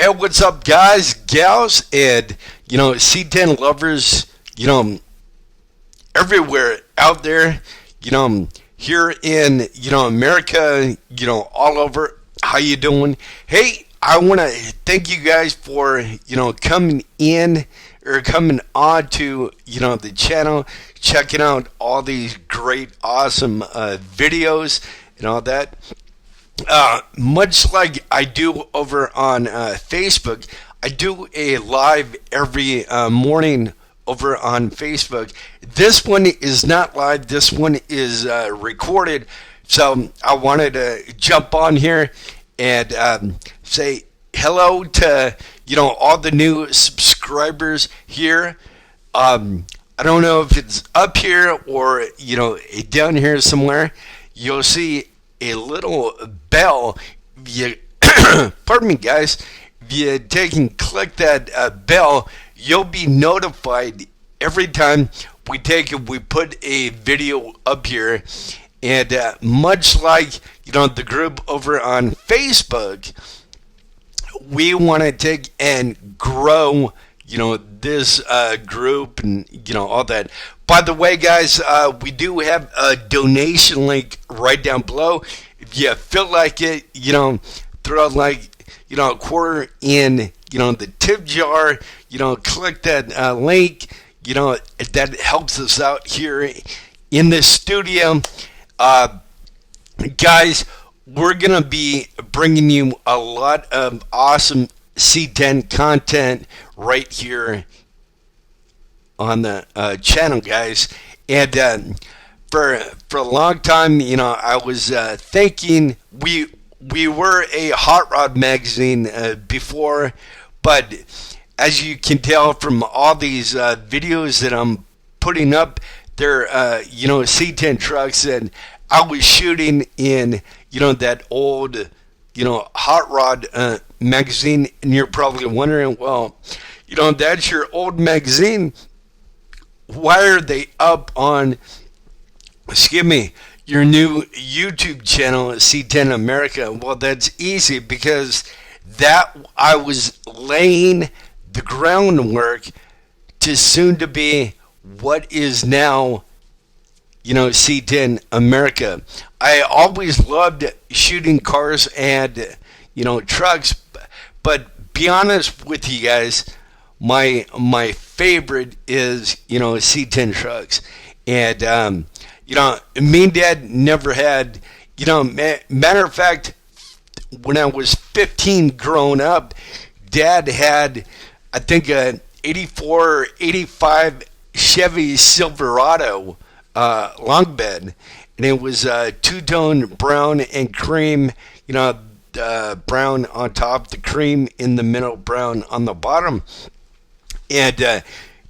Hey, what's up, guys, gals, and C10 lovers, everywhere out there, here in America, all over. How you doing? Hey, I want to thank you guys for coming in or coming on to the channel, checking out all these great, awesome videos and all that. Much like I do over on Facebook, I do a live every morning over on Facebook. This one is not live. This one is recorded. So I wanted to jump on here and say hello to all the new subscribers here. I don't know if it's up here or down here somewhere. You'll see a little bell. Pardon me, guys. If you take and click that bell, you'll be notified every time we put a video up here. And much like the group over on Facebook, we want to take and grow this group and all that. By the way, guys, we do have a donation link right down below. If you feel like it, throw like a quarter in the tip jar. Click that link. That helps us out here in the studio. Guys, we're gonna be bringing you a lot of awesome C10 content right here on the channel, guys. And for a long time, I was thinking we were a hot rod magazine before, but as you can tell from all these videos that I'm putting up, they're C10 trucks, and I was shooting in that old hot rod magazine, and you're probably wondering, well, that's your old magazine. Why are they up on, your new YouTube channel, C10 America? Well, that's easy, because that I was laying the groundwork to soon to be what is now, C10 America. I always loved shooting cars and, trucks, but be honest with you guys, my favorite is C10 trucks. And me and Dad never had, matter of fact, when I was 15 growing up, Dad had, I think, a 84 or 85 Chevy Silverado long bed, and it was two-tone brown and cream, brown on top, the cream in the middle, brown on the bottom. And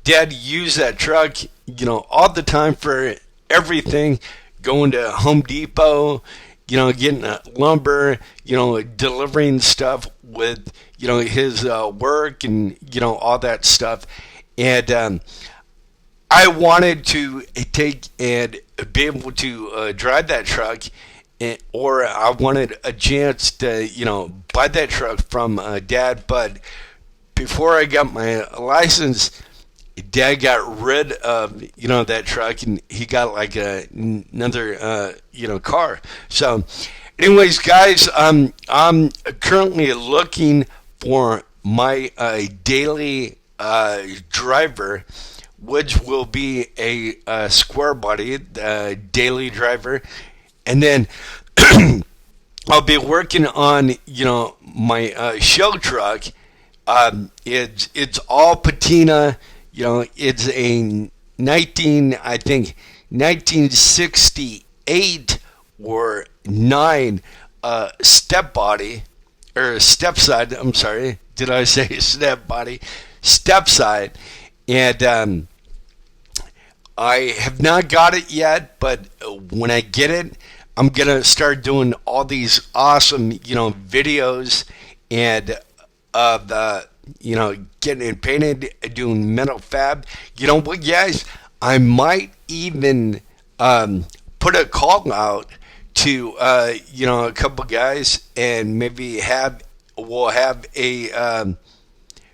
Dad used that truck, all the time for everything, going to Home Depot, getting lumber, delivering stuff with, his work and, all that stuff. And I wanted to take and be able to drive that truck, or I wanted a chance to, buy that truck from Dad. But before I got my license, Dad got rid of, that truck, and he got like another, car. So anyways, guys, I'm currently looking for my daily driver, which will be a square body daily driver. And then I'll be working on, my show truck. It's all patina. It's a 1968 or 9 step body, or step side. I'm sorry, did I say step body? Step side. And I have not got it yet, but when I get it, I'm gonna start doing all these awesome, videos and getting it painted, doing metal fab. You know what, guys? I might even put a call out to a couple guys, and maybe have we'll have a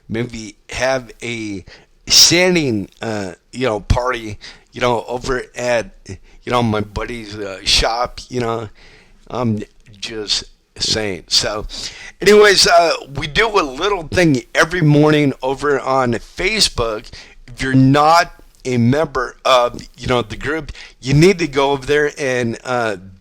maybe have a standing party over at my buddy's shop. I'm just saying. So anyways, we do a little thing every morning over on Facebook. If you're not a member of the group, you need to go over there and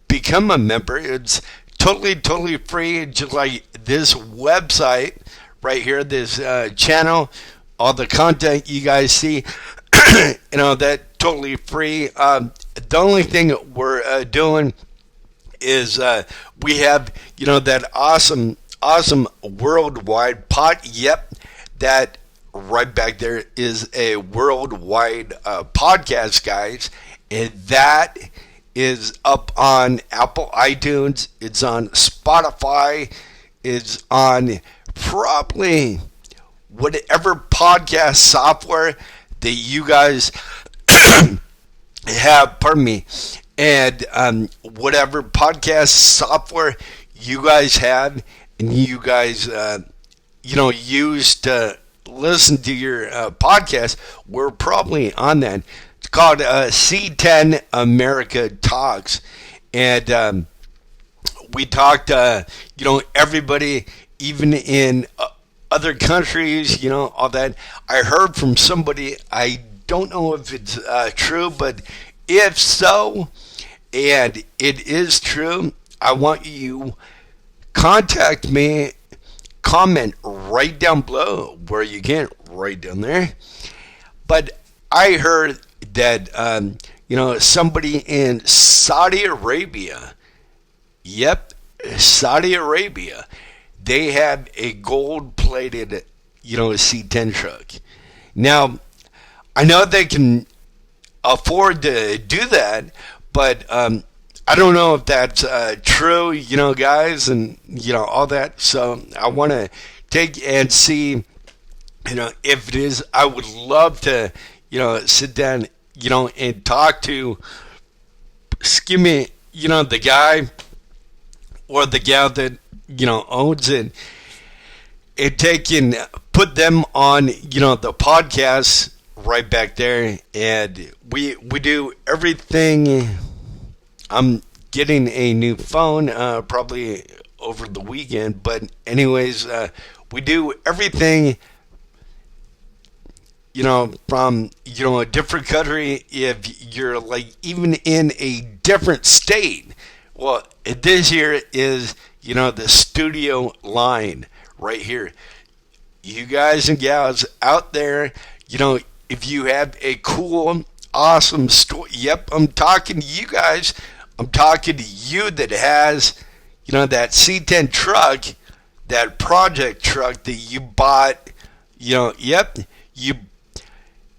become a member. It's totally free, just like this website right here, this channel, all the content you guys see, that totally free. The only thing we're doing is we have that awesome worldwide Yep, that right back there is a worldwide podcast, guys, and that is up on Apple iTunes. It's on Spotify. It's on probably whatever podcast software that you guys have. Pardon me. And whatever podcast software you guys have and you guys use to listen to your podcast, we're probably on that. It's called C10 America Talks, and we talked everybody, even in other countries, all that. I heard from somebody, I don't know if it's true, but if so, and it is true, I want you contact me, comment right down below where you can, right down there. But I heard that somebody in Saudi Arabia, yep, Saudi Arabia, they have a gold-plated C10 truck. Now, I know they can afford to do that, but I don't know if that's true, guys, and all that. So I want to take and see, if it is. I would love to, sit down, and talk to, excuse me, the guy or the gal that owns it, and take and put them on, the podcast right back there, and we do everything. I'm getting a new phone probably over the weekend, but anyways, we do everything from a different country. If you're like even in a different state, well, this here is the studio line right here. You guys and gals out there, if you have a cool, awesome story, yep, I'm talking to you guys. I'm talking to you that has, that C10 truck, that project truck that you bought, yep, you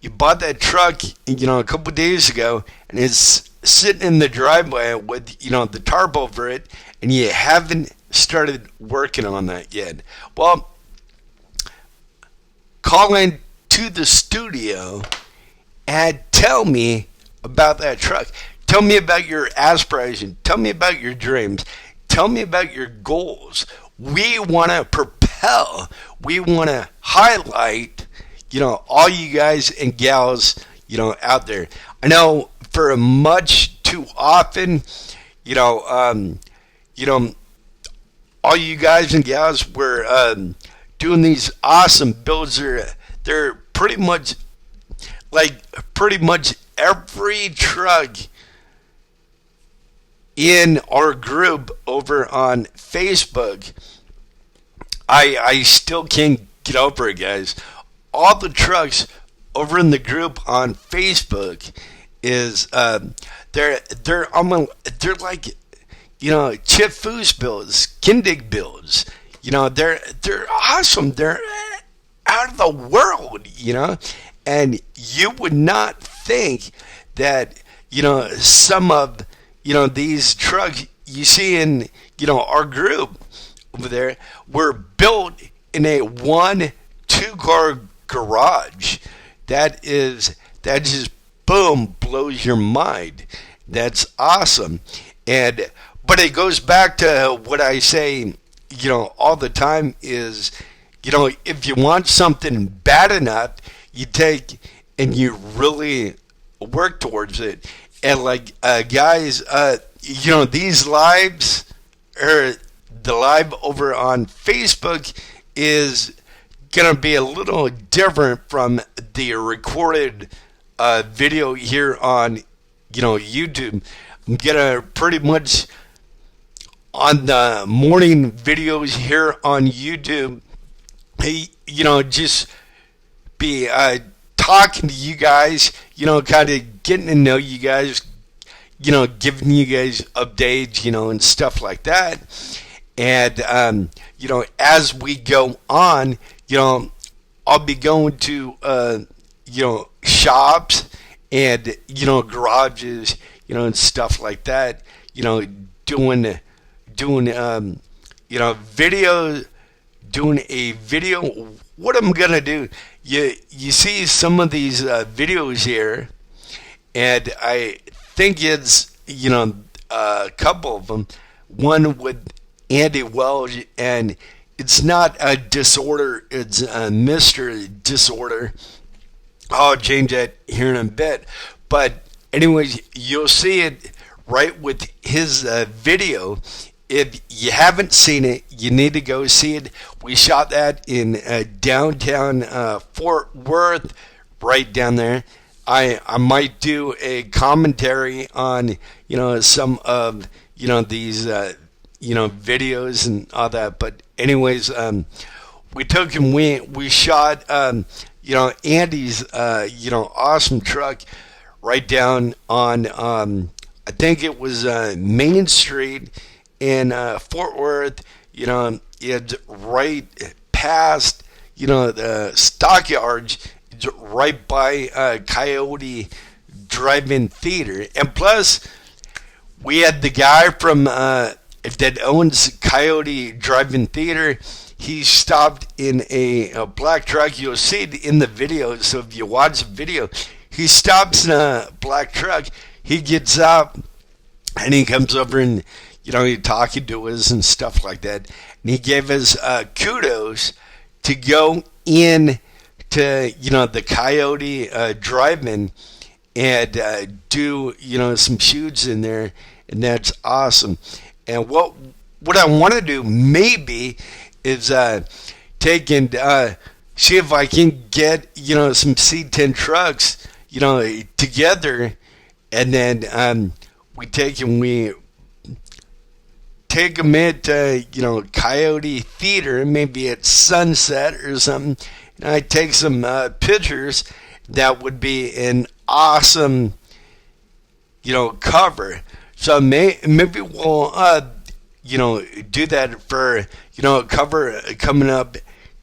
bought that truck, a couple days ago, and it's sitting in the driveway with, the tarp over it, and you haven't started working on that yet. Well, call in to the studio and tell me about that truck. Tell me about your aspirations. Tell me about your dreams. Tell me about your goals. We want to propel. We want to highlight, all you guys and gals, out there. I know for much too often, all you guys and gals were doing these awesome builds. They're pretty much every truck in our group over on Facebook. I still can't get over it, guys. All the trucks over in the group on Facebook is they're like Chip Foose builds, Kindig builds. They're awesome. They're out of the world, and you would not think that some of these trucks you see in our group over there were built in a 1-2 car garage. That just boom blows your mind. That's awesome. But it goes back to what I say all the time is, if you want something bad enough, you take and you really work towards it. And like, guys, these lives, or the live over on Facebook, is gonna be a little different from the recorded video here on YouTube. I'm gonna pretty much, on the morning videos here on YouTube, just be talking to you guys, kind of getting to know you guys, giving you guys updates, and stuff like that. And, as we go on, I'll be going to, shops and, garages, and stuff like that, doing video, doing a video. What I'm going to do, you see some of these videos here, and I think it's, a couple of them. One with Andy Welch, and it's not a disorder, it's a Mr. Disorder. I'll change that here in a bit. But anyways, you'll see it right with his video. If you haven't seen it, you need to go see it. We shot that in downtown Fort Worth, right down there. I might do a commentary on some of these videos and all that. But anyways, we took and we shot Andy's awesome truck right down on I think it was Main Street in Fort Worth. It's right past the stockyards. It's right by Coyote Drive-In Theater, and plus we had the guy from that owns Coyote Drive-In Theater. He stopped in a black truck. You'll see it in the video. So if you watch the video, he stops in a black truck. He gets out and he comes over and he's talking to us and stuff like that. And he gave us kudos to go in to the Coyote Drive-In and do some shoots in there, and that's awesome. And what I want to do maybe is take and see if I can get some C10 trucks together, and then we take them at Coyote Theater, maybe at sunset or something, and I take some pictures. That would be an awesome cover. So maybe we'll do that for a cover coming up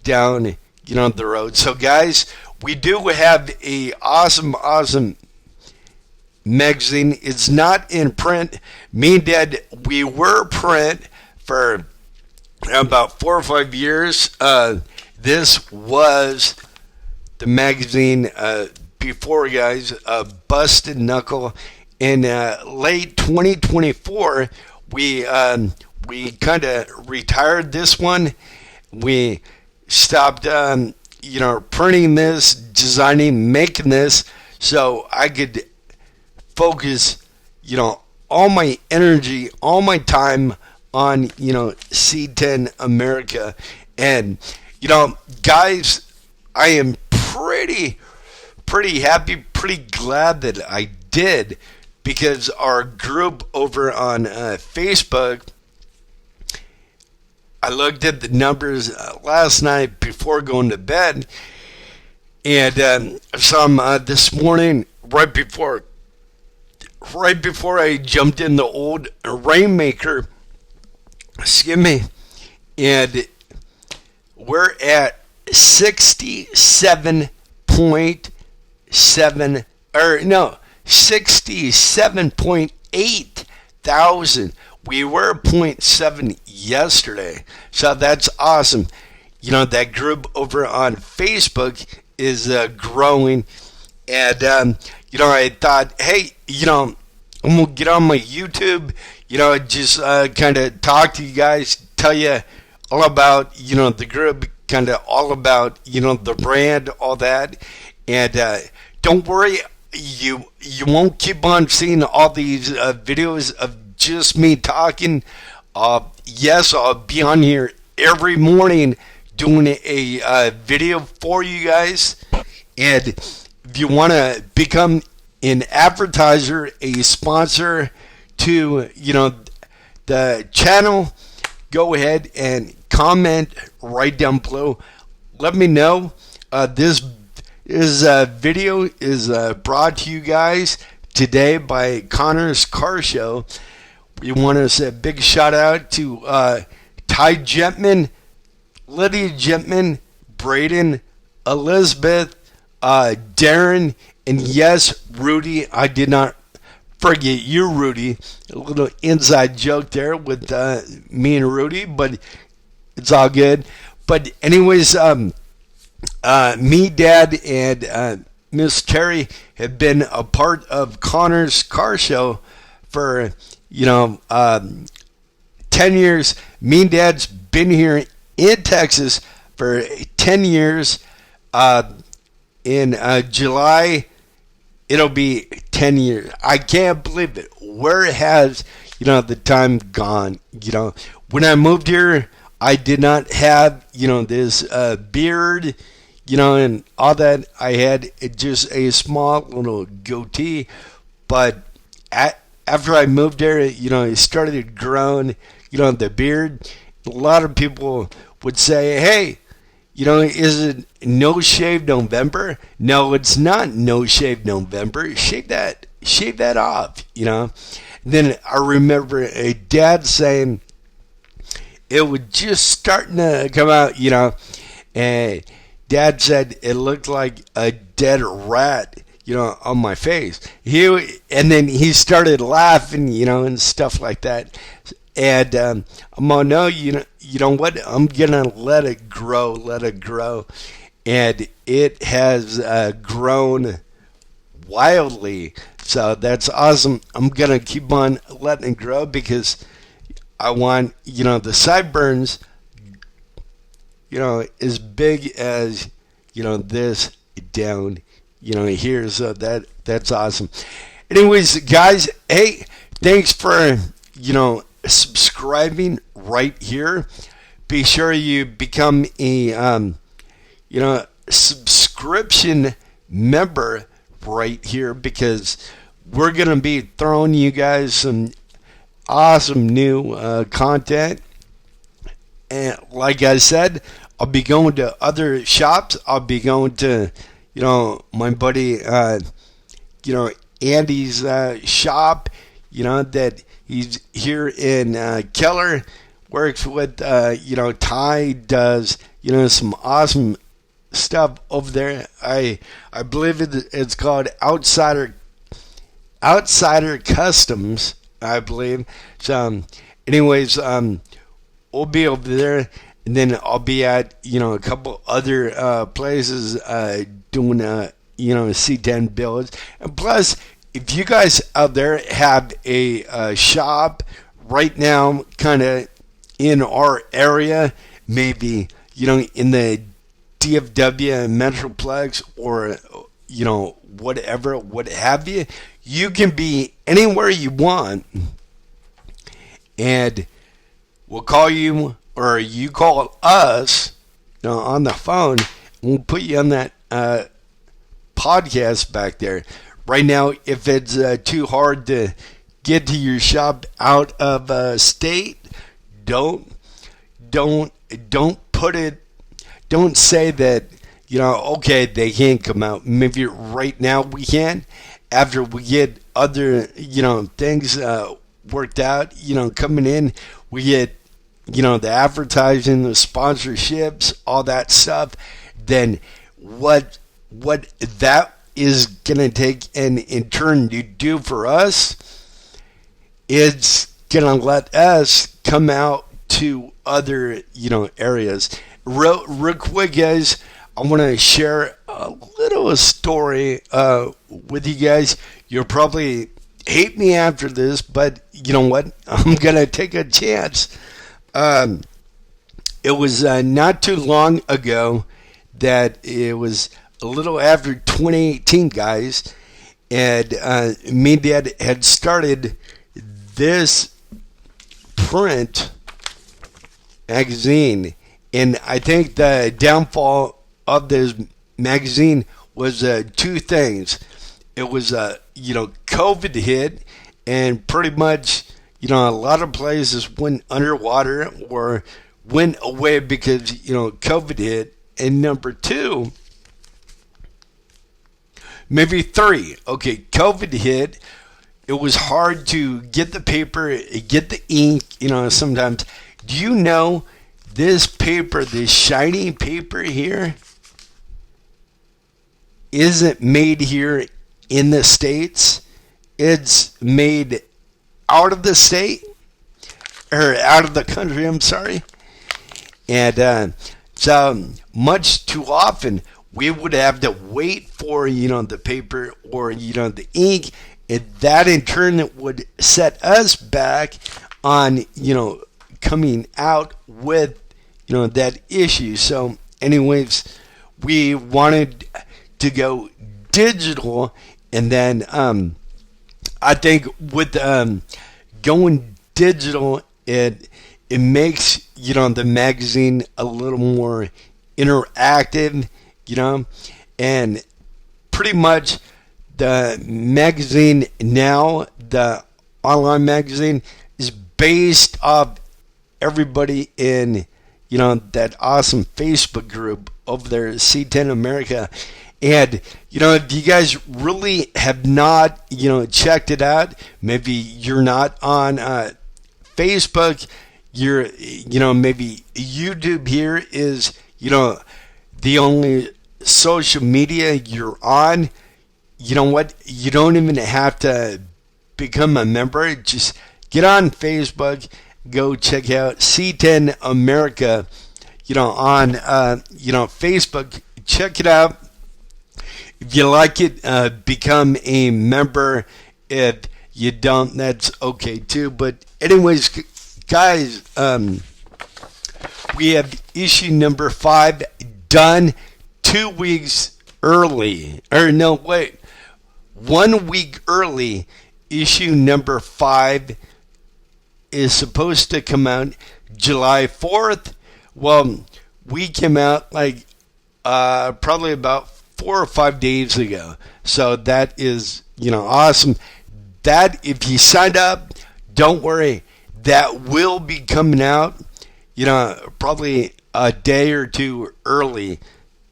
down the road. So guys, we do have a awesome magazine. It's not in print. Me and Dad, we were print for about 4 or 5 years. This was the magazine before, guys. Busted Knuckle. In late 2024, we kind of retired this one. We stopped, printing this, designing, making this, so I could focus, all my energy, all my time on, C10 America. And, guys, I am pretty happy, pretty glad that I did, because our group over on Facebook, I looked at the numbers last night before going to bed, and I saw them this morning right before I jumped in the old Rainmaker, and we're at 67.8 thousand. We were 0.7 yesterday, so that's awesome. That group over on Facebook is growing, and I thought, hey, I'm gonna get on my YouTube, just kind of talk to you guys, tell you all about, the group, kind of all about, the brand, all that. And don't worry, you won't keep on seeing all these videos of just me talking. Yes, I'll be on here every morning doing a video for you guys. And if you want to become an advertiser, a sponsor to, the channel, go ahead and comment right down below. Let me know. This video is brought to you guys today by Connor's Car Show. We want to say a big shout out to Ty Gentman, Lydia Gentman, Braden, Elizabeth, Darren, and yes, Rudy. I did not forget you, Rudy. A little inside joke there with me and Rudy, but it's all good. But anyways, me, Dad, and Miss Terry have been a part of Connor's Car Show for 10 years. Me and Dad's been here in Texas for 10 years. In July, it'll be 10 years. I can't believe it. Where has, the time gone? When I moved here, I did not have, this beard, and all that. I had just a small little goatee. But after I moved there, it started growing, the beard. A lot of people would say, hey, is it No Shave November? No, it's not No Shave November. Shave that off, Then I remember a dad saying it was just starting to come out, and Dad said it looked like a dead rat, on my face. And then he started laughing, and stuff like that. And I'm like, no, you know what? I'm gonna let it grow, and it has grown wildly. So that's awesome. I'm gonna keep on letting it grow because I want the sideburns, as big as this down here. So that's awesome. Anyways, guys, hey, thanks for subscribing right here. Be sure you become a subscription member right here because we're gonna be throwing you guys some awesome new content. And like I said, I'll be going to other shops. I'll be going to my buddy Andy's shop, that he's here in Keller, works with, Ty, does, some awesome stuff over there. I believe it's called Outsider Customs, I believe. So, anyways, we'll be over there, and then I'll be at, a couple other places doing, C10 builds. And plus, if you guys out there have a shop right now, kind of in our area, maybe in the DFW Metroplex or whatever, what have you, you can be anywhere you want, and we'll call you or you call us on the phone, and we'll put you on that podcast back there. Right now, if it's too hard to get to your shop out of state, don't put it. Don't say that okay, they can't come out. Maybe right now we can. After we get other things worked out, coming in, we get the advertising, the sponsorships, all that stuff. Then what that is gonna take, and in turn to do for us, it's gonna let us come out to other areas. Real quick, guys, I want to share a little story with you guys. You'll probably hate me after this, but you know what? I'm gonna take a chance. It was not too long ago that it was a little after 2018, guys, and me and Dad had started this print magazine, and I think the downfall of this magazine was two things. It was COVID hit, and pretty much a lot of places went underwater or went away because COVID hit. And number two, maybe three. Okay, COVID hit. It was hard to get the paper, get the ink. Sometimes. Do you know this paper, this shiny paper here, isn't made here in the States? It's made out of the state, or out of the country, I'm sorry. And so much too often we would have to wait for the paper or the ink, and that in turn would set us back on coming out with that issue. So anyways, we wanted to go digital, and then I think with going digital, it makes the magazine a little more interactive, and pretty much the magazine now, the online magazine, is based off everybody in that awesome Facebook group over there, C10 America. And if you guys really have not checked it out, maybe you're not on Facebook, you're maybe YouTube here is the only social media you're on. You know what, you don't even have to become a member. Just get on Facebook, go check out C10 America on Facebook. Check it out. If you like it, become a member. If you don't, that's okay too. But anyways, guys, we have issue number 5 done 2 weeks early. Or no, wait, 1 week early. Issue number 5 is supposed to come out July 4th. Well, we came out like probably about 4 or 5 days ago. So that is, awesome. That, if you signed up, don't worry, that will be coming out, probably a day or two early.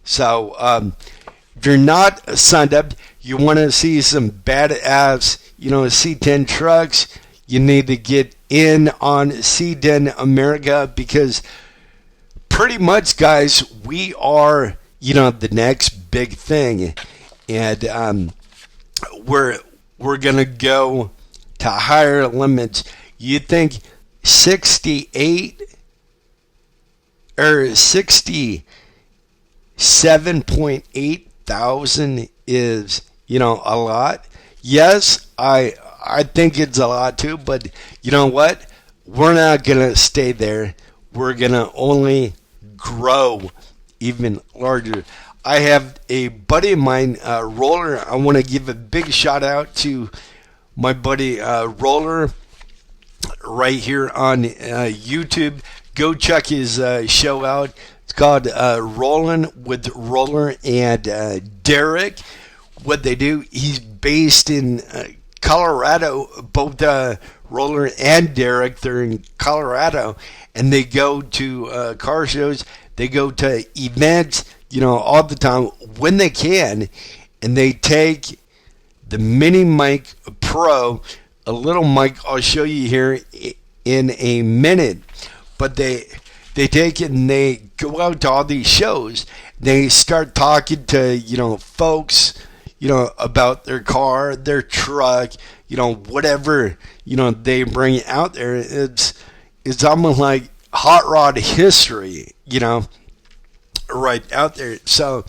So if you're not signed up, you want to see some badass, C10 trucks, you need to get in on C10 America, because pretty much, guys, we are the next big thing, and we're gonna go to higher limits. You think 68 or 67.8 thousand is a lot? Yes, I think it's a lot too, but you know what? We're not gonna stay there. We're gonna only grow even larger. I have a buddy of mine, Roller. I want to give a big shout out to my buddy Roller right here on YouTube. Go check his show out. It's called Rollin' with Roller and Derek. What they do, he's based in Colorado. Both Roller and Derek, they're in Colorado, and they go to car shows. They go to events, all the time when they can, and they take the Mini Mic Pro, a little mic I'll show you here in a minute, but they take it and they go out to all these shows. They start talking to, folks, about their car, their truck, whatever, they bring out there. It's almost like hot rod history, right out there. So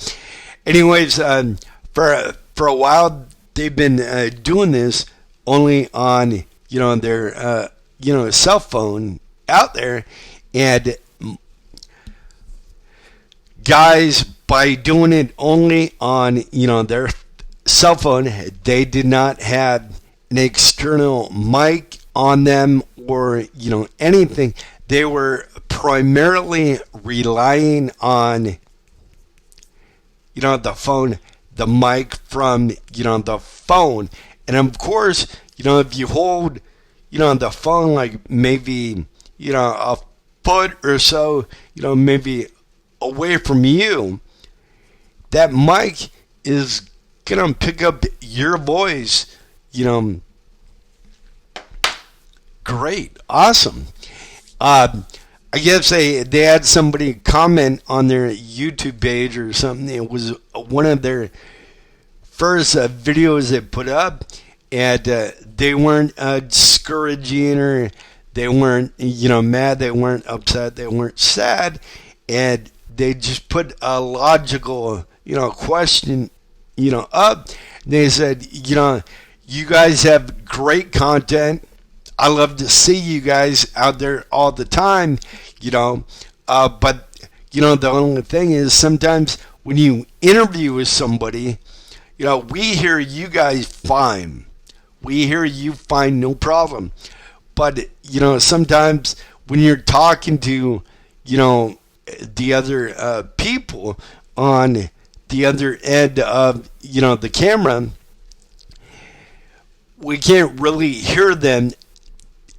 anyways, for a while they've been doing this only on their cell phone out there, and guys, by doing it only on, their cell phone, they did not have an external mic on them or, anything. They were primarily relying on, the phone, the mic from, the phone. And of course, if you hold, the phone like maybe, a foot or so, maybe away from you, that mic is going to pick up your voice, great, awesome. I guess they had somebody comment on their YouTube page or something. It was one of their first videos they put up, and they weren't discouraging, or they weren't mad, they weren't upset, they weren't sad, and they just put a logical question up. They said, you guys have great content. I love to see you guys out there all the time, but, the only thing is sometimes when you interview with somebody, we hear you guys fine. We hear you fine, no problem. But, sometimes when you're talking to, the other people on the other end of, the camera, we can't really hear them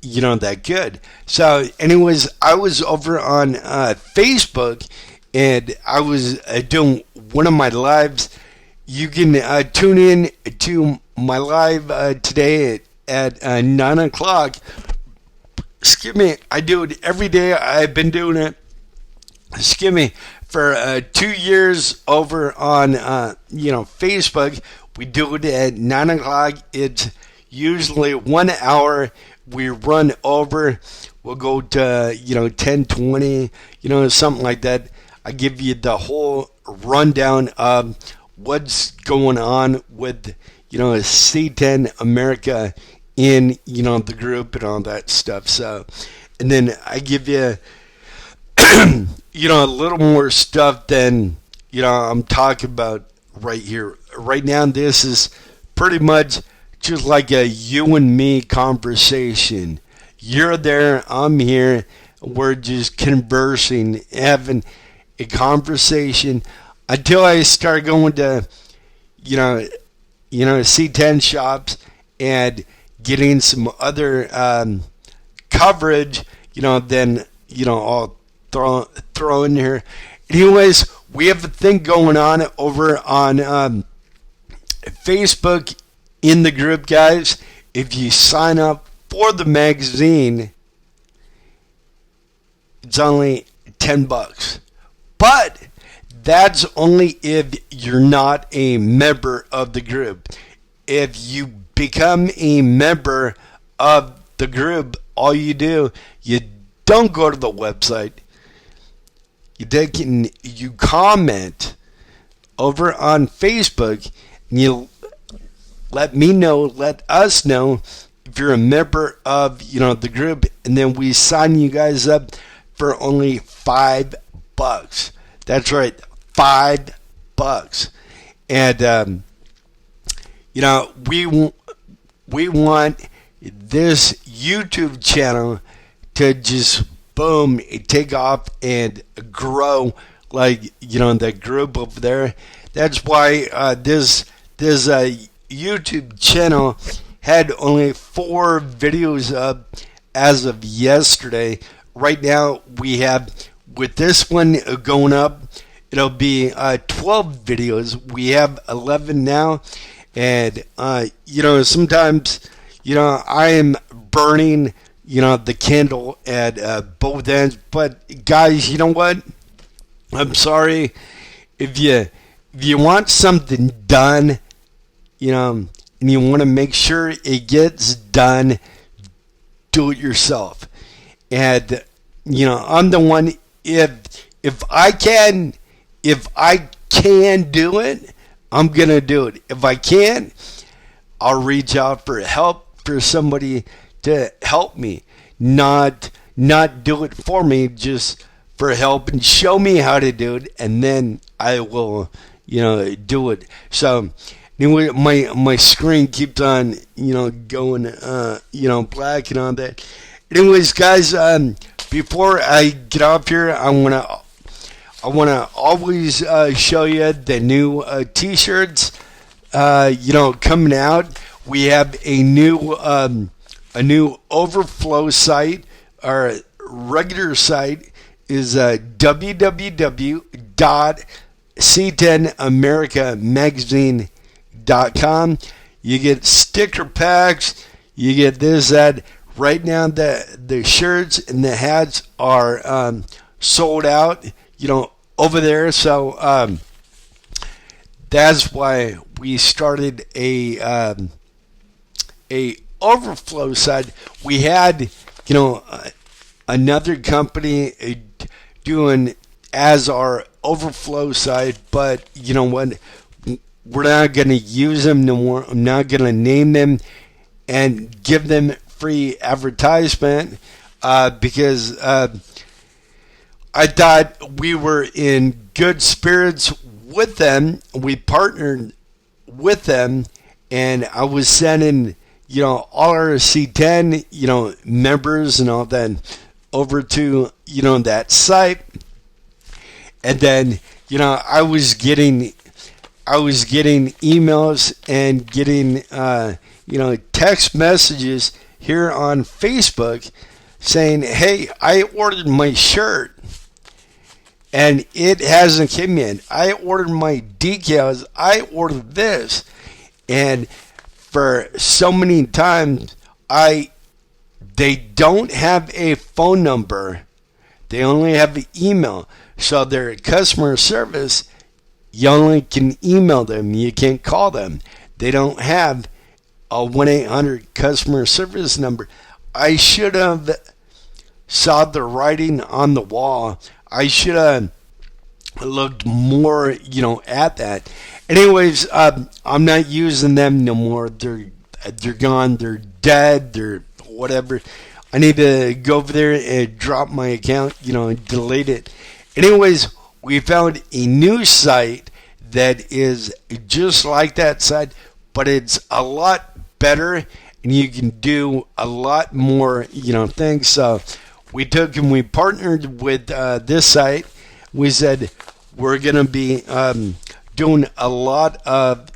that good. So anyways, I was over on Facebook, and I was doing one of my lives. You can tune in to my live today at 9 o'clock. Excuse me, I do it every day. I've been doing it, for 2 years over on Facebook. We do it at 9 o'clock. It's usually 1 hour. We run over. We'll go to 10, 20, something like that. I give you the whole rundown of what's going on with C10 America in the group and all that stuff. So, and then I give you a little more stuff than I'm talking about right here. Right now, this is pretty much just like a you and me conversation. You're there, I'm here, we're just conversing, having a conversation until I start going to, C10 shops and getting some other coverage, then, I'll throw in here. Anyways, we have a thing going on over on Facebook in the group, guys. If you sign up for the magazine, it's only $10. But that's only if you're not a member of the group. If you become a member of the group, all you do, you don't go to the website. You comment over on Facebook, and you let us know if you're a member of, the group, and then we sign you guys up for only $5. That's right, $5. And, we want this YouTube channel to just boom, take off and grow like, the group over there. That's why this YouTube channel had only 4 videos up as of yesterday. Right now we have, with this one going up, it'll be 12 videos. We have 11 now, and sometimes I am burning the candle at both ends. But guys, you know what? I'm sorry if you want something done, and you want to make sure it gets done, do it yourself. And I'm the one. If I can do it, I'm gonna do it. If I can't, I'll reach out for help, for somebody to help me. Not do it for me, just for help and show me how to do it, and then I will, do it. So anyway, my screen keeps on, going, black and all that. Anyways, guys, before I get off here, I wanna always show you the new T-shirts, coming out. We have a new overflow site. Our regular site is www.c10americamagazine.com. You get sticker packs. You get this, that. Right now, the shirts and the hats are sold out, over there. So that's why we started a overflow site. We had, another company doing as our overflow site, but you know what? We're not going to use them no more. I'm not going to name them and give them free advertisement because I thought we were in good spirits with them. We partnered with them, and I was sending, all our C10, members and all that over to, that site. And then, I was getting emails and getting, text messages here on Facebook saying, hey, I ordered my shirt and it hasn't come in. I ordered my decals. I ordered this. And for so many times, they don't have a phone number. They only have an email. So their customer service, you only can email them. You can't call them. They don't have a 1-800 customer service number. I should have saw the writing on the wall. I should have looked more, at that. Anyways, I'm not using them no more. They're gone. They're dead. They're whatever. I need to go over there and drop my account, and delete it. Anyways, we found a new site that is just like that site, but it's a lot better, and you can do a lot more, things. So we took and we partnered with this site. We said we're going to be doing a lot of,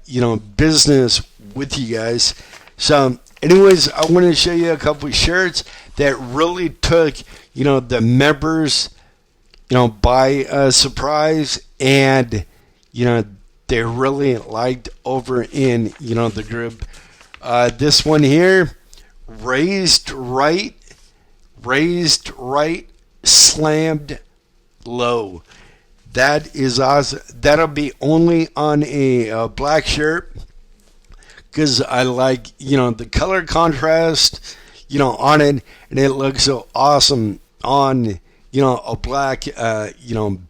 business with you guys. So anyways, I want to show you a couple of shirts that really took, the members, by surprise, and, they really liked over in, the group. This one here, raised right, slammed low. That is awesome. That'll be only on a black shirt because I like, the color contrast, on it, and it looks so awesome on, a black,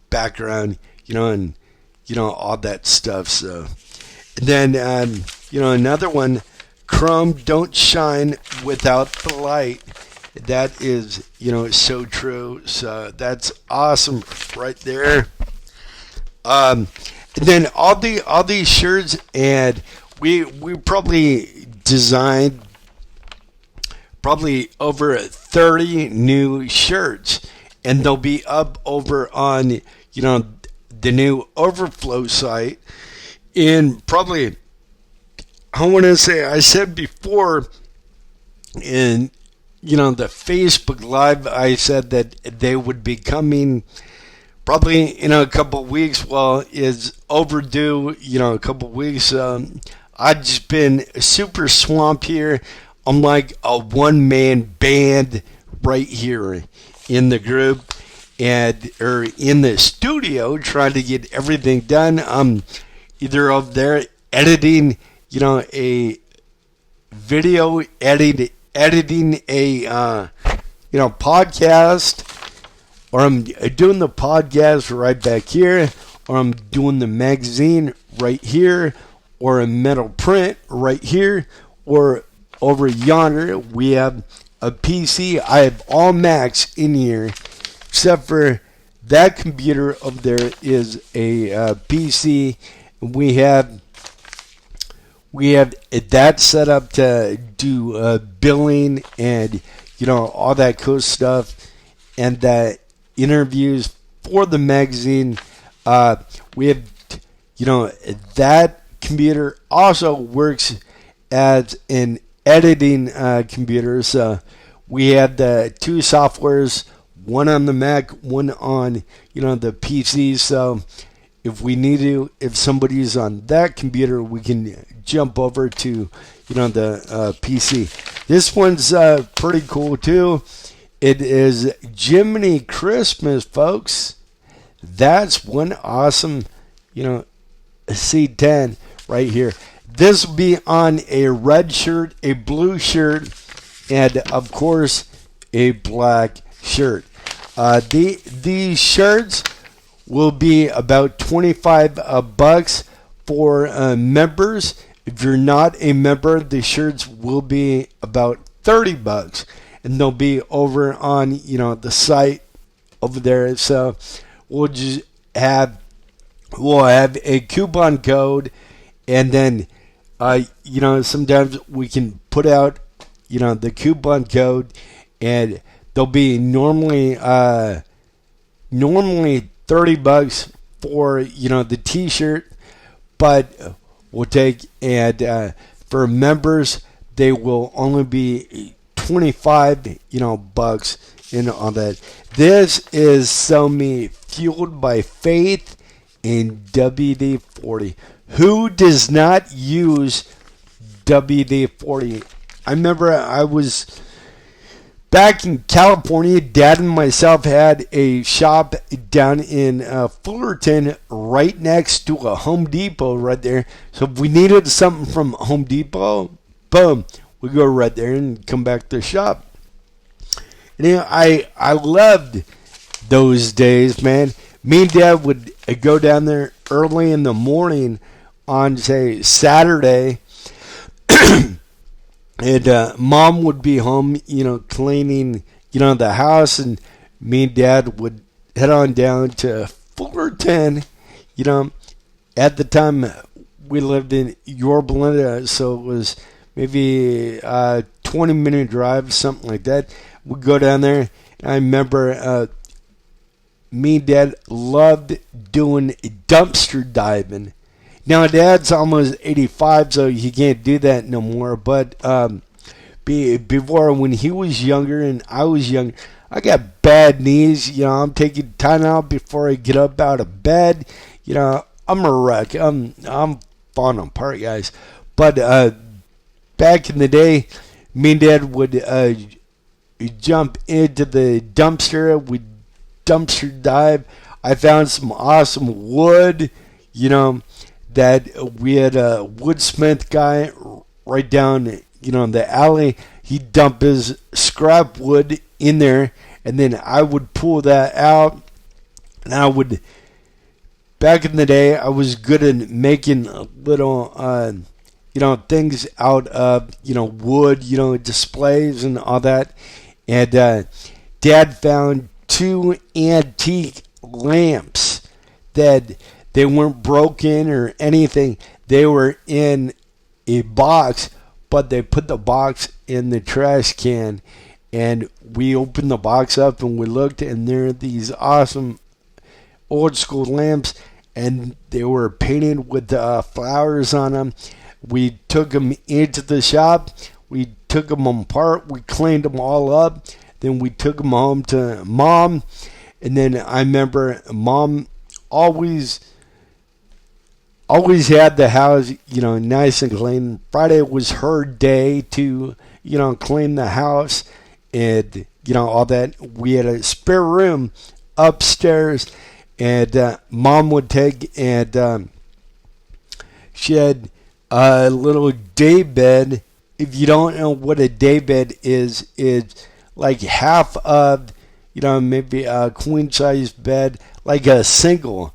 background, and, all that stuff. So, and then, another one, chrome don't shine without the light. That is, so true. So that's awesome right there. And then all these shirts, and we probably designed probably over 30 new shirts, and they'll be up over on, the new overflow site. And probably, I want to say, I said before in, the Facebook Live, I said that they would be coming probably in a couple of weeks. Well, it's overdue, a couple of weeks. I've just been super swamped here. I'm like a one-man band right here in the group or in the studio trying to get everything done. I'm either over there editing, a video, editing a, podcast, or I'm doing the podcast right back here, or I'm doing the magazine right here, or a metal print right here, or over yonder we have a PC. I have all Macs in here except for that computer over there is a PC. We have that set up to do billing and all that cool stuff, and the interviews for the magazine. We have that computer also works as an editing computer. So we have the two softwares, one on the Mac, one on the PC. So if somebody's on that computer, we can jump over to the PC. This one's pretty cool too. It is Jiminy Christmas, folks. That's one awesome C10 right here. This will be on a red shirt, a blue shirt, and of course a black shirt. These shirts will be about $25 for members. If you're not a member, the shirts will be about $30, and they'll be over on the site over there. So we'll have a coupon code, and then sometimes we can put out the coupon code, and they'll be normally $30 for the t-shirt, but we'll take, and for members they will only be 25 bucks in on that. This is me fueled by faith in WD-40. Who does not use WD-40? I remember I was back in California. Dad and myself had a shop down in Fullerton, right next to a Home Depot right there. So if we needed something from Home Depot, boom, we go right there and come back to the shop. And I loved those days, man. Me and Dad would go down there early in the morning on, say, Saturday. And Mom would be home, cleaning, the house, and me and Dad would head on down to Fullerton. At the time we lived in Yorba, so it was maybe a 20-minute drive, something like that. We'd go down there. I remember me and Dad loved doing dumpster diving. Now, Dad's almost 85, so he can't do that no more. But before, when he was younger and I was young, I got bad knees. I'm taking time out before I get up out of bed. I'm a wreck. I'm falling apart, guys. But back in the day, me and Dad would jump into the dumpster. We'd dumpster dive. I found some awesome wood, that we had a woodsmith guy right down, in the alley. He'd dump his scrap wood in there, and then I would pull that out, and back in the day, I was good at making little, things out of, wood, displays and all that. And Dad found two antique lamps that they weren't broken or anything. They were in a box, but they put the box in the trash can. And we opened the box up and we looked, and there are these awesome old school lamps, and they were painted with flowers on them. We took them into the shop. We took them apart. We cleaned them all up. Then we took them home to Mom. And then I remember Mom always had the house, nice and clean. Friday was her day to, clean the house and, all that. We had a spare room upstairs, and Mom would take, and she had a little day bed. If you don't know what a day bed is, it's like half of, maybe a queen size bed, like a single.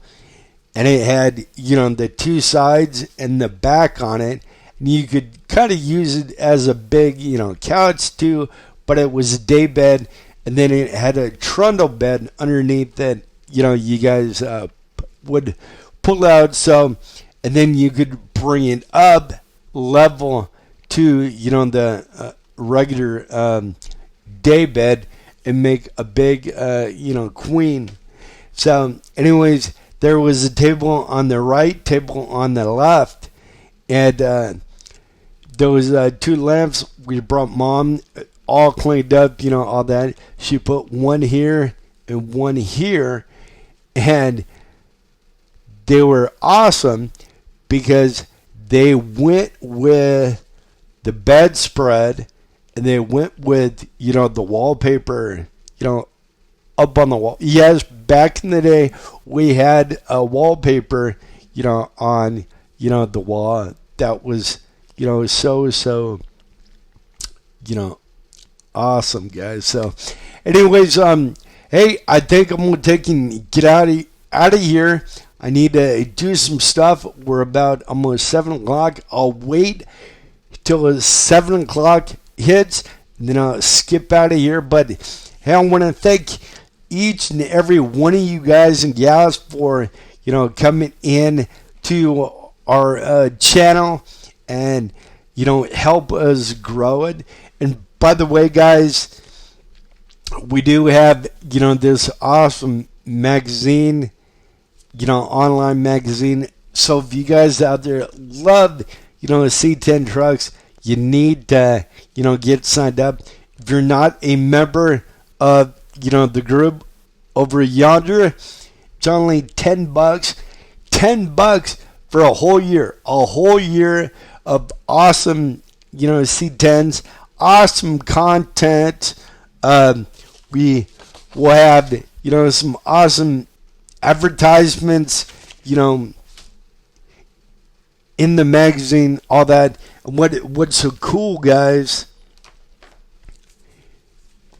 And it had, the two sides and the back on it. And you could kind of use it as a big, couch too. But it was a day bed. And then it had a trundle bed underneath it you guys would pull out. So, and then you could bring it up level to, the regular day bed and make a big, queen. So, anyways, there was a table on the right, table on the left, and there was 2 lamps. We brought Mom all cleaned up, all that. She put one here and one here, and they were awesome because they went with the bedspread and they went with, the wallpaper, up on the wall. Yes, back in the day, we had a wallpaper, on, the wall that was, so, awesome, guys. So, anyways, hey, I think I'm gonna get out of here. I need to do some stuff. We're about almost 7 o'clock. I'll wait till 7 o'clock hits, and then I'll skip out of here. But hey, I want to thank each and every one of you guys and gals for coming in to our channel and help us grow it. And by the way, guys, we do have this awesome magazine, online magazine. So if you guys out there love C10 trucks, you need to get signed up. If you're not a member of the group over yonder, it's only $10. $10 for a whole year of awesome C10s, awesome content. We will have some awesome advertisements in the magazine, all that. And what's so cool, guys,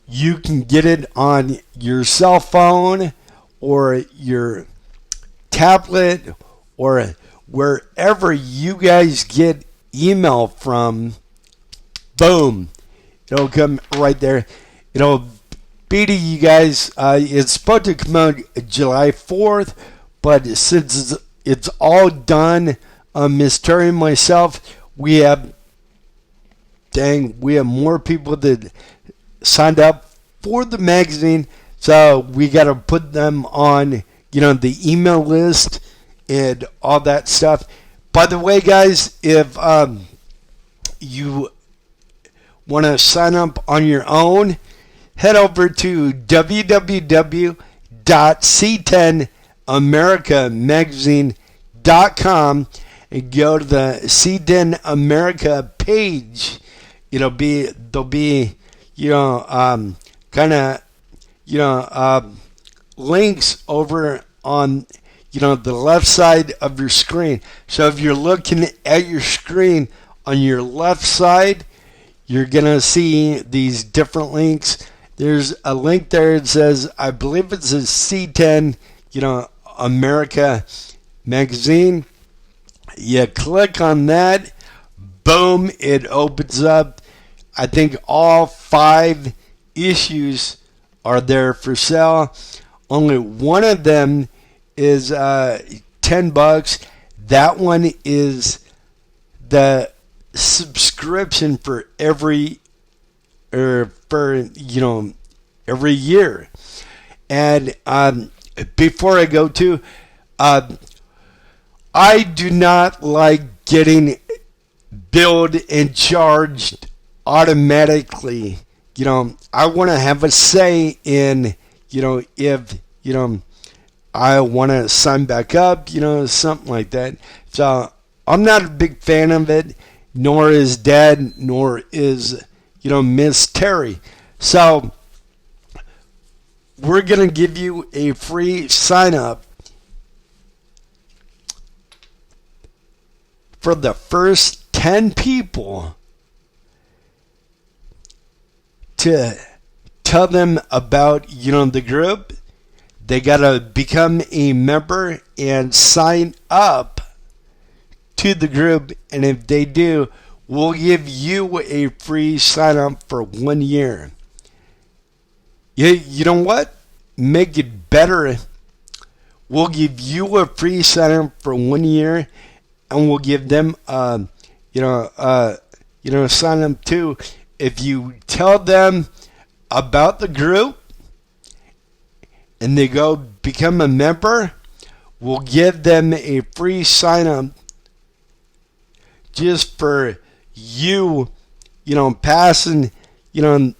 you can get it on your cell phone or your tablet or wherever you guys get email from. Boom, it'll come right there. It'll be to you guys. It's supposed to come out July 4th, but since it's all done, Miss Terry and myself, we have more people that signed up for the magazine, so we got to put them on the email list and all that stuff. By the way, guys, if you want to sign up on your own, head over to www.c10americamagazine.com and go to the C10 America page. There'll be links over on the left side of your screen. So if you're looking at your screen on your left side, you're gonna see these different links. There's a link there that says, I believe it says C10 America magazine. You click on that, boom, it opens up. I think all 5 issues are there for sale. Only one of them is $10. That one is the subscription for every year. And before I go to, I do not like getting billed and charged automatically. I want to have a say in, if, I want to sign back up, something like that. So I'm not a big fan of it, nor is Dad, nor is, Miss Terry. So we're going to give you a free sign up for the first 10 people to tell them about, the group. They got to become a member and sign up to the group. And if they do, we'll give you a free sign up for 1 year. You know what? Make it better we'll give you a free sign-up for 1 year, and we'll give them, sign up too. If you tell them about the group and they go become a member, we'll give them a free sign-up just for you, passing, the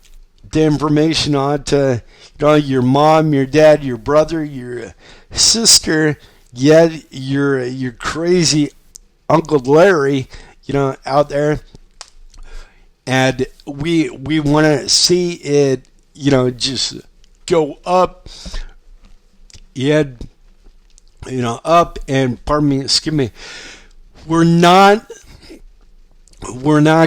information on to, your mom, your dad, your brother, your sister, your crazy Uncle Larry, out there. And we want to see it, just go up. Up, and excuse me. We're not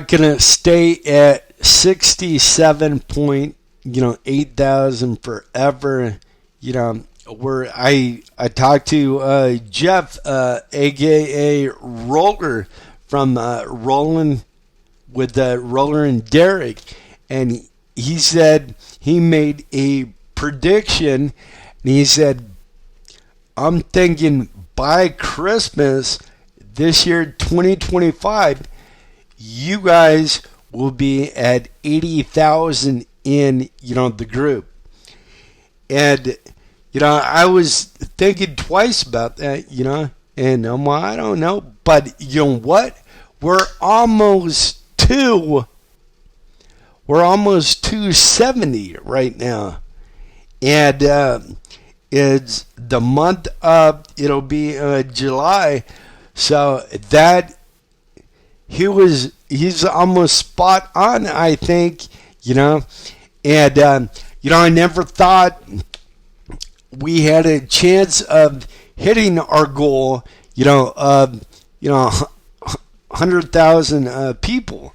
gonna stay at 67,800 forever. I talked to Jeff, aka Roller, from Rolling with Roller and Derek, and he said he made a prediction, and he said, I'm thinking by Christmas this year, 2025, you guys will be at 80,000 in, the group. And, I was thinking twice about that, and I don't know. But you know what? We're almost 270 right now. And it's the month of, it'll be July. So that he's almost spot on, I think, And, I never thought we had a chance of hitting our goal, of, 100,000 people,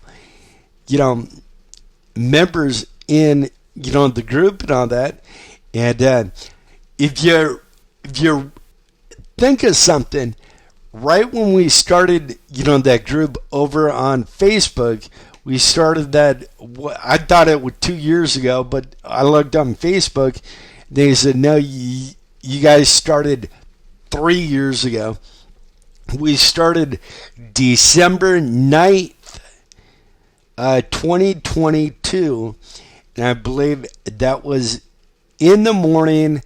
members in, the group and all that. And if you think of something, right when we started, that group over on Facebook, we started that, I thought it was 2 years ago, but I looked on Facebook. They said, no, you guys started 3 years ago. We started December 9th, 2022, and I believe that was in the morning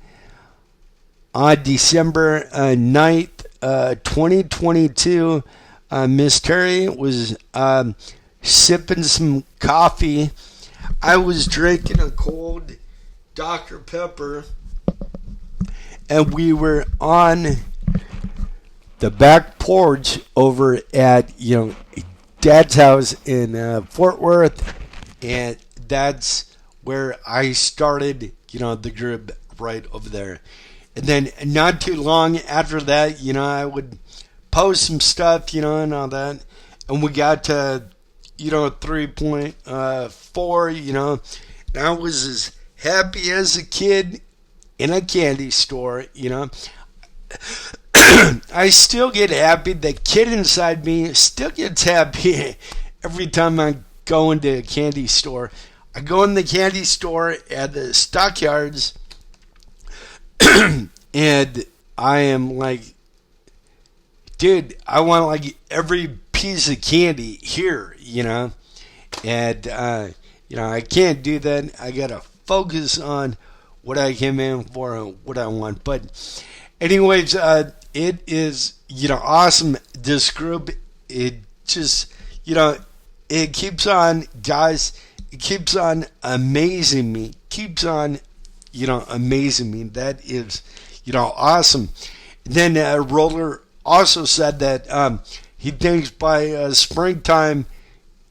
on December 9th, 2022. Miss Terry was sipping some coffee. I was drinking a cold Dr. Pepper, and we were on the back porch over at, Dad's house in Fort Worth, and that's where I started, the group right over there. And then not too long after that, I would post some stuff, and all that, and we got to, 3.4, and I was as happy as a kid in a candy store, I still get happy. The kid inside me still gets happy every time I go into a candy store. I go in the candy store at the Stockyards, and I am like, dude, I want like every piece of candy here, and I can't do that. I gotta focus on what I came in for and what I want. But anyways, it is, awesome. This group, it just, it keeps on, guys. It keeps on amazing me. Keeps on, amazing me. That is, awesome. Then Roller also said that he thinks by springtime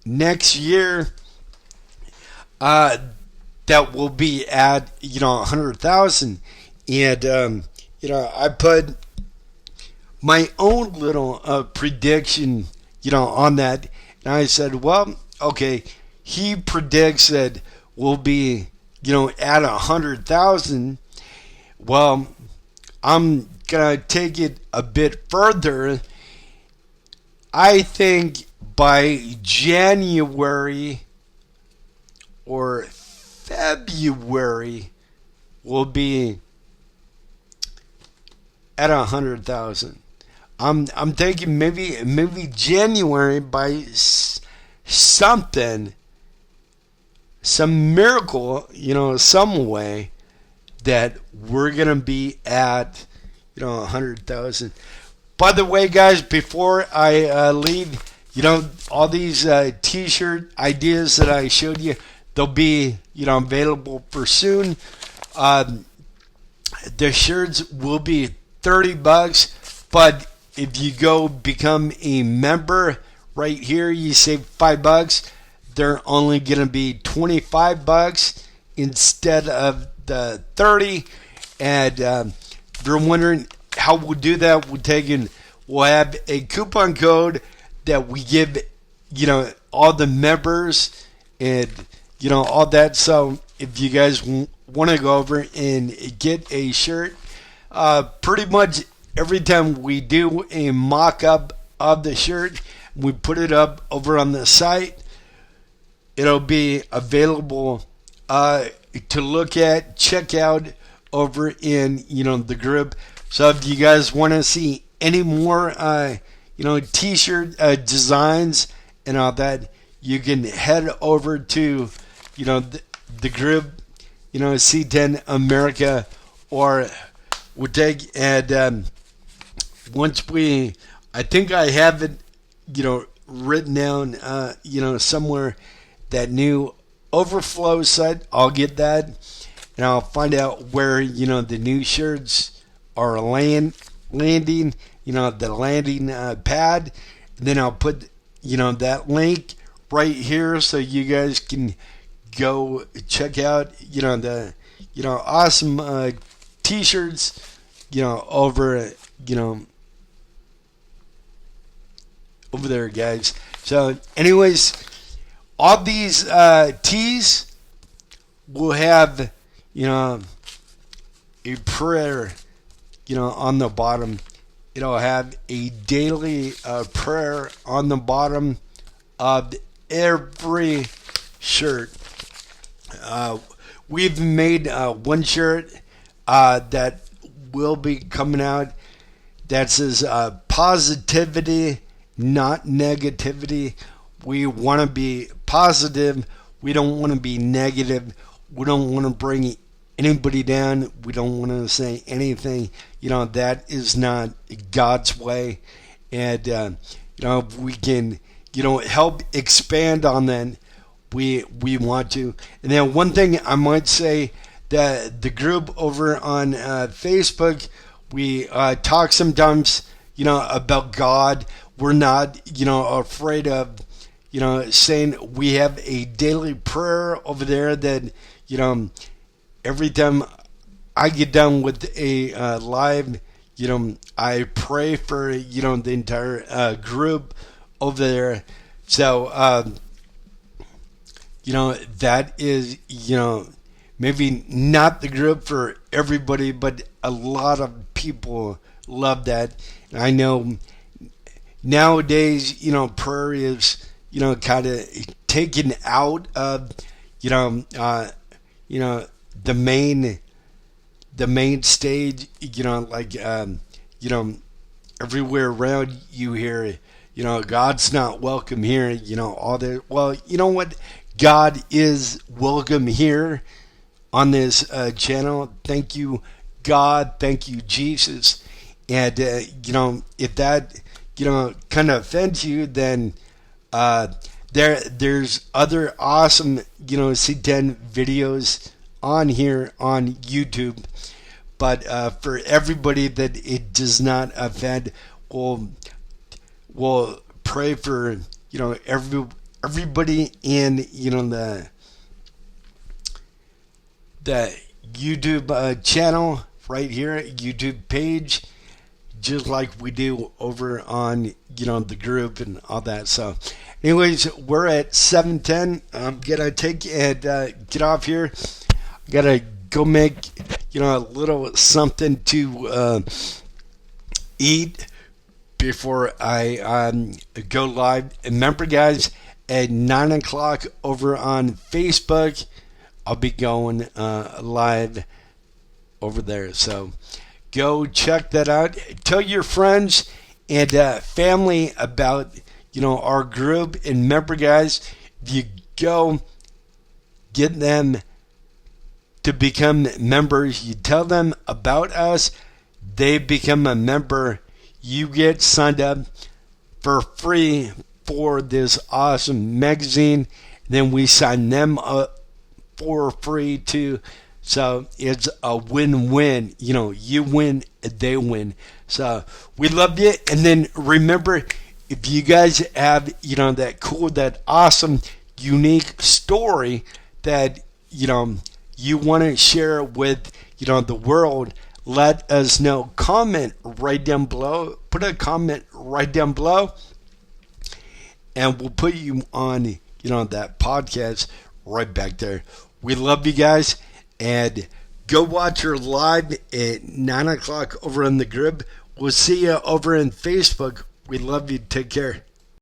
next year, that will be at 100,000, and I put my own little prediction on that, and I said, well, okay, he predicts that we'll be at 100,000. Well, I'm gonna take it a bit further. I think by January or February will be at 100,000. I'm thinking maybe January by something, some miracle, some way that we're gonna be at 100,000. By the way, guys, before I leave, all these T-shirt ideas that I showed you, they'll be available for soon. The shirts will be $30, but if you go become a member right here, you save $5. They're only gonna be $25 instead of the 30. And if you're wondering how we'll do that, we'll have a coupon code that we give all the members and all that. So if you guys want to go over and get a shirt, pretty much every time we do a mock-up of the shirt, we put it up over on the site. It'll be available to look at, check out over in the group. So if you guys want to see any more T-shirt designs and all that, you can head over to the group, C10 America, or we'll take and once I think I have it written down somewhere, that new overflow site. I'll get that and I'll find out where the new shirts are landing, the landing pad, and then I'll put that link right here so you guys can go check out the awesome T-shirts over over there, guys. So anyways, all these tees will have a prayer on the bottom. It'll have a daily prayer on the bottom of every shirt. We've made one shirt that will be coming out that says positivity, not negativity. We want to be positive. We don't want to be negative. We don't want to bring anybody down. We don't want to say anything that is not God's way. And if we can help expand on that, we want to. And then one thing I might say, that the group over on Facebook, we talk sometimes about God. We're not afraid of saying we have a daily prayer over there that every time I get done with a live, I pray for the entire group over there. So that is maybe not the group for everybody, but a lot of people love that. And I know nowadays prayer is kind of taken out of the main stage, like everywhere around you hear God's not welcome here, all that. Well, you know what, God is welcome here on this channel. Thank you, God. Thank you, Jesus. And if that kind of offends you, then there's other awesome C10 videos on here on YouTube. But for everybody that it does not offend, we'll pray for everybody in the YouTube channel right here, YouTube page, just like we do over on the group and all that. So anyways, we're at 7:10. I'm gonna take and get off here. I gotta go make a little something to eat before I go live. And remember, guys, at 9 o'clock over on Facebook, I'll be going live over there. So Go check that out. Tell your friends and family about our group and member guys. If you go get them to become members, you tell them about us, they become a member, you get signed up for free for this awesome magazine. Then we sign them up for free too. So it's a win-win. You win, they win. So we love you. And then remember, if you guys have, that cool, that awesome, unique story that, you want to share with, the world, let us know. Comment right down below. Put a comment right down below. And we'll put you on, that podcast right back there. We love you guys. And go watch her live at 9 o'clock over on the group. We'll see you over on Facebook. We love you. Take care.